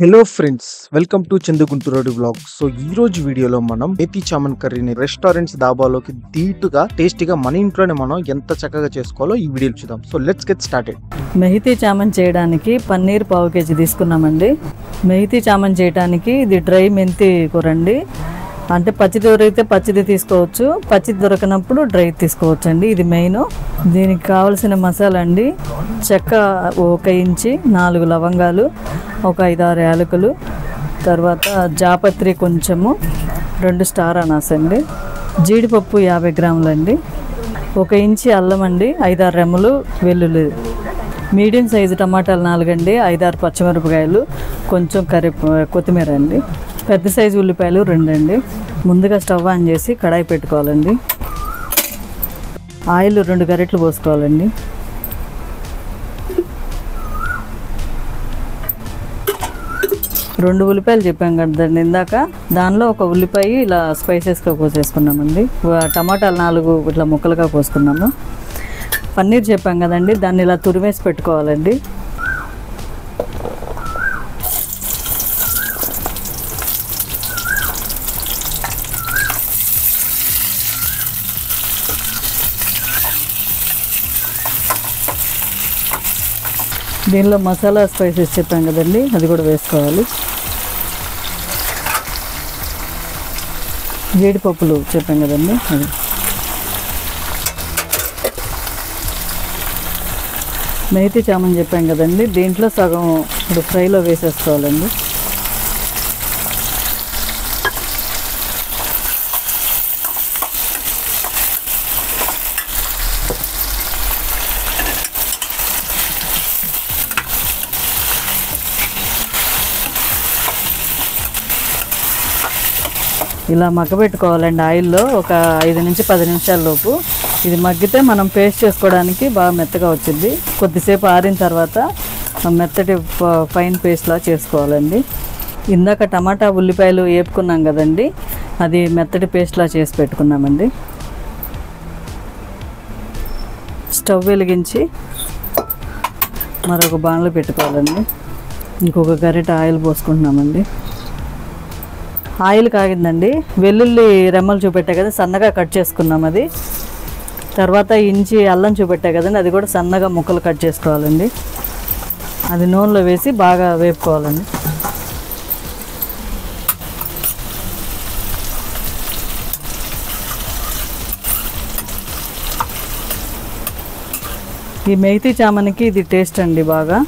Hello friends, welcome to Chandu Guntur vlog. So ఈ రోజు వీడియోలో మనం మేతి చామన్ కర్రీని రెస్టారెంట్స్ దాబాలోకి ధీటుగా టేస్టీగా మన ఇంట్లోనే మనం ఎంత చక్కగా చేసుకోవాలో ఈ వీడియోలో చూద్దాం. So let's get started. Methi chaman చేయడానికి పన్నీర్ పావు కేజీ తీసుకున్నామండి. మెహితీ చామన్ చేయడానికి ఇది డ్రై మెంతి కూర అండి. అంటే పచ్చిది దొరికితే పచ్చిది తీసుకోవచ్చు, పచ్చిది దొరకనప్పుడు డ్రై తీసుకోవచ్చు అండి. ఇది మెయిన్. దీనికి కావలసిన మసాలా అండి: చెక్క 1 ఇంచి, 4 లవంగాలు, ఒక 5-6 యాలకులు, తర్వాత జాపత్రి కొంచెము, 2 స్టార్ అనాస్ అండి, జీడిపప్పు 50 గ్రాములు అండి, 1 ఇంచి అల్లం అండి, 5-6 రెమ్మలు వెల్లుల్లి, మీడియం సైజు టమాటాలు 4 అండి, 5-6 పచ్చిమిరపకాయలు, కొంచెం కొత్తిమీర అండి, పెద్ద సైజు ఉల్లిపాయలు 2 అండి. ముందుగా స్టవ్ ఆన్ చేసి కడాయి పెట్టుకోవాలండి. ఆయిల్ 2 గరిటెలు పోసుకోవాలండి. రెండు ఉల్లిపాయలు చెప్పాం కదండి ఇందాక, దానిలో ఒక ఉల్లిపాయ ఇలా స్పైసెస్గా కోసేసుకున్నామండి. టమాటాలు 4 ఇట్లా ముక్కలుగా కోసుకున్నాము. పన్నీర్ చెప్పాం కదండి, దాన్ని ఇలా తురిమేసి పెట్టుకోవాలండి. దీనిలో మసాలా స్పైసెస్ చెప్పాం కదండి, అది కూడా వేసుకోవాలి. జీడిపప్పులు చెప్పాం కదండి, అది. మెహితీ చామన్ చెప్పాం కదండి, దీంట్లో సగం ఇప్పుడు ఫ్రైలో వేసేసుకోవాలండి. ఇలా మగ్గబెట్టుకోవాలండి ఆయిల్లో ఒక 5 నుంచి 10 నిమిషాల లోపు. ఇది మగ్గితే మనం పేస్ట్ చేసుకోవడానికి బాగా మెత్తగా వచ్చింది. కొద్దిసేపు ఆరిన తర్వాత మెత్తటి ఫైన్ పేస్ట్లా చేసుకోవాలండి. ఇందాక టమాటా ఉల్లిపాయలు వేపుకున్నాం కదండి, అది మెత్తటి పేస్ట్లా చేసి పెట్టుకున్నామండి. స్టవ్ వెలిగించి మరొక బాణలో పెట్టుకోవాలండి. ఇంకొక గరిట ఆయిల్ పోసుకుంటున్నామండి. ఆయిల్ కాగిందండి. వెల్లుల్లి రెమ్మలు చూపెట్టాయి కదా, సన్నగా కట్ చేసుకున్నాం అది. తర్వాత ఇంచి అల్లం చూపెట్టాయి కదండి, అది కూడా సన్నగా ముక్కలు కట్ చేసుకోవాలండి. అది నూనెలో వేసి బాగా వేపుకోవాలండి. ఈ మెహితీ చామన్కి ఇది టేస్ట్ అండి బాగా.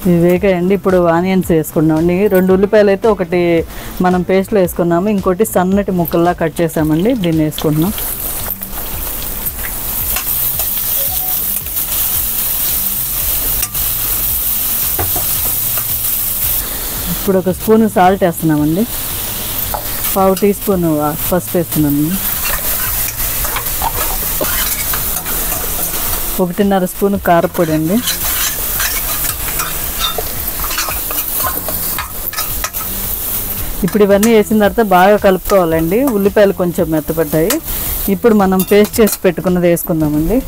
ఇది వేగాయండి. ఇప్పుడు ఆనియన్స్ వేసుకున్నామండి. 2 ఉల్లిపాయలు అయితే ఒకటి మనం పేస్ట్లో వేసుకున్నాము, ఇంకోటి సన్నటి ముక్కల్లా కట్ చేసామండి. దీన్ని వేసుకుంటున్నాం. ఇప్పుడు 1 స్పూన్ సాల్ట్ వేస్తున్నామండి. 1/2 టీ స్పూన్ పసుపు వేస్తున్నామండి. 1.5 స్పూన్ కారపొడి అండి. ఇప్పుడు ఇవన్నీ వేసిన తర్వాత బాగా కలుపుకోవాలండి. ఉల్లిపాయలు కొంచెం మెత్తపడ్డాయి. ఇప్పుడు మనం పేస్ట్ చేసి పెట్టుకున్నది వేసుకుందామండి.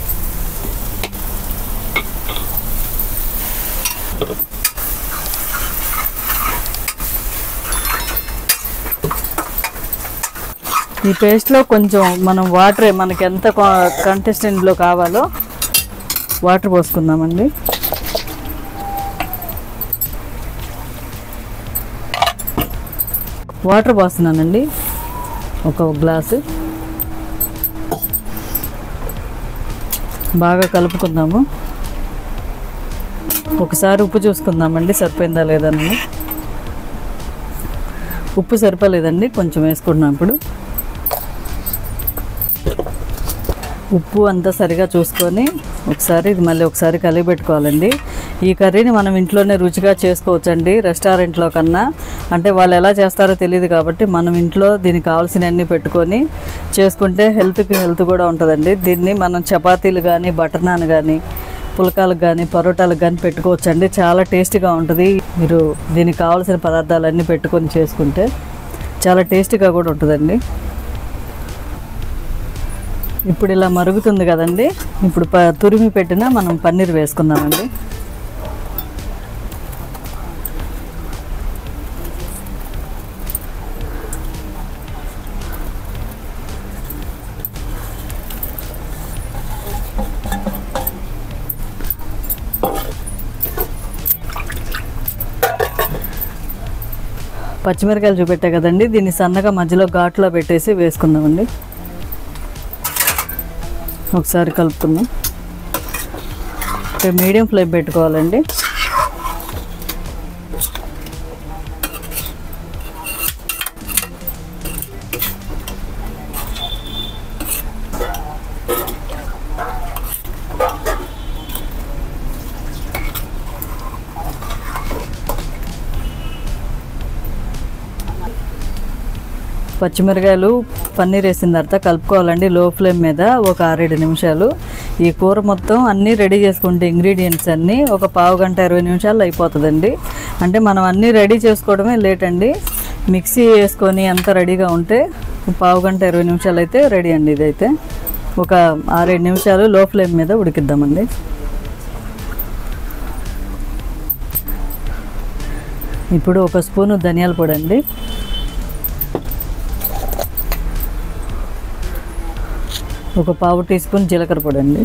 ఈ పేస్ట్లో కొంచెం మనం వాటర్, మనకి ఎంత కంటెస్టెంట్లో కావాలో వాటర్ పోసుకుందామండి. వాటర్ పోస్తున్నానండి, 1 గ్లాసు. బాగా కలుపుకుందాము. ఒకసారి ఉప్పు చూసుకుందామండి, సరిపోయిందా లేదని. ఉప్పు సరిపోలేదండి, కొంచెం వేసుకుంటున్నాం. ఇప్పుడు ఉప్పు అంతా సరిగా చూసుకొని ఇది మళ్ళీ ఒకసారి కలిపి పెట్టుకోవాలండి. ఈ కర్రీని మనం ఇంట్లోనే రుచిగా చేసుకోవచ్చండి, రెస్టారెంట్లో కన్నా. అంటే వాళ్ళు ఎలా చేస్తారో తెలియదు కాబట్టి మనం ఇంట్లో దీనికి కావాల్సినవన్నీ పెట్టుకొని చేసుకుంటే హెల్త్ కూడా ఉంటుందండి. దీన్ని మనం చపాతీలు కానీ, బటర్ నాన్ కానీ, పుల్కాలకు కానీ, పరోటాలకు కానీ పెట్టుకోవచ్చండి. చాలా టేస్టీగా ఉంటుంది. మీరు దీనికి కావాల్సిన పదార్థాలన్నీ పెట్టుకొని చేసుకుంటే చాలా టేస్టీగా కూడా ఉంటుందండి. ఇప్పుడు ఇలా మరుగుతుంది కదండి, ఇప్పుడు తురిమి పెట్టిన మనం పన్నీర్ వేసుకుందామండి. పచ్చిమిరకాయలు చూపెట్టా కదండి, దీన్ని సన్నగా మధ్యలో ఘాట్లో పెట్టేసి వేసుకుందామండి. ఒకసారి కలుపుకుందాం. మీడియం ఫ్లేమ్ పెట్టుకోవాలండి. పచ్చిమిరకాయలు పన్నీర్ వేసిన తర్వాత కలుపుకోవాలండి లో ఫ్లేమ్ మీద ఒక 6-7 నిమిషాలు. ఈ కూర మొత్తం అన్నీ రెడీ చేసుకుంటే ఇంగ్రీడియంట్స్ అన్నీ ఒక పావు గంట 20 నిమిషాలు అయిపోతుందండి. అంటే మనం అన్నీ రెడీ చేసుకోవడమే లేట్ అండి. మిక్సీ వేసుకొని అంత రెడీగా ఉంటే పావు గంట 20 నిమిషాలు అయితే రెడీ అండి. ఇదైతే ఒక 6-7 నిమిషాలు లో ఫ్లేమ్ మీద ఉడికిద్దామండి. ఇప్పుడు ఒక స్పూను ధనియాల పొడి అండి, ఒక పావు టీ స్పూన్ జీలకర్ర పొడి అండి,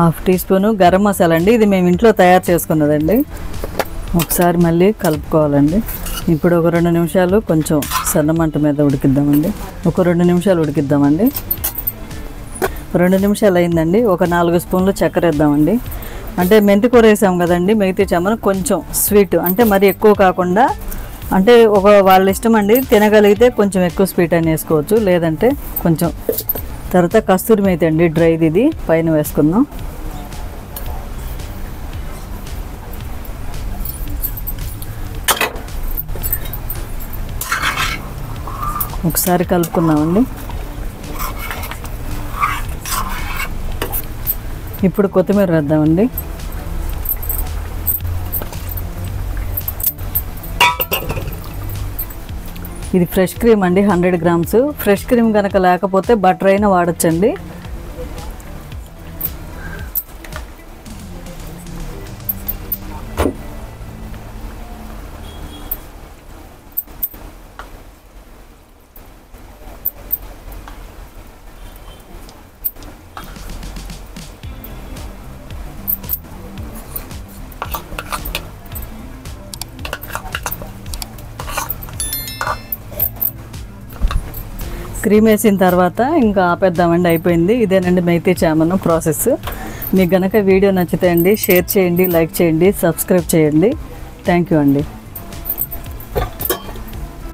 1/2 టీ స్పూను గరం మసాలా అండి. ఇది మేము ఇంట్లో తయారు చేసుకున్నదండి. ఒకసారి మళ్ళీ కలుపుకోవాలండి. ఇప్పుడు ఒక 2 నిమిషాలు కొంచెం సన్నమంట మీద ఉడికిద్దామండి. ఒక 2 నిమిషాలు ఉడికిద్దామండి. 2 నిమిషాలు అయిందండి. ఒక 4 స్పూన్లు చక్కెర వేద్దామండి. అంటే మెంతి కూర వేసాం కదండి, మేతి చామన్ కొంచెం స్వీట్, అంటే మరి ఎక్కువ కాకుండా, అంటే ఒక వాళ్ళ ఇష్టం అండి. తినగలిగితే కొంచెం ఎక్కువ స్వీట్ అని వేసుకోవచ్చు, లేదంటే కొంచెం. తర్వాత కస్తూరి మేతి అండి, డ్రైది, ఇది పైన వేసుకుందాం. ఒకసారి కలుపుకుందామండి. ఇప్పుడు కొత్తిమీర వేద్దామండి. ఇది ఫ్రెష్ క్రీమ్ అండి, 100 గ్రామ్స్. ఫ్రెష్ క్రీమ్ కనుక లేకపోతే బటర్ అయినా వాడచ్చండి. క్రీమ్ వేసిన తర్వాత ఇంకా ఆపేద్దామండి, అయిపోయింది. ఇదేనండి మేతి చామన్ ప్రాసెస్. మీకు గనక వీడియో నచ్చితే అండి షేర్ చేయండి, లైక్ చేయండి, సబ్స్క్రైబ్ చేయండి. థ్యాంక్ యూ అండి.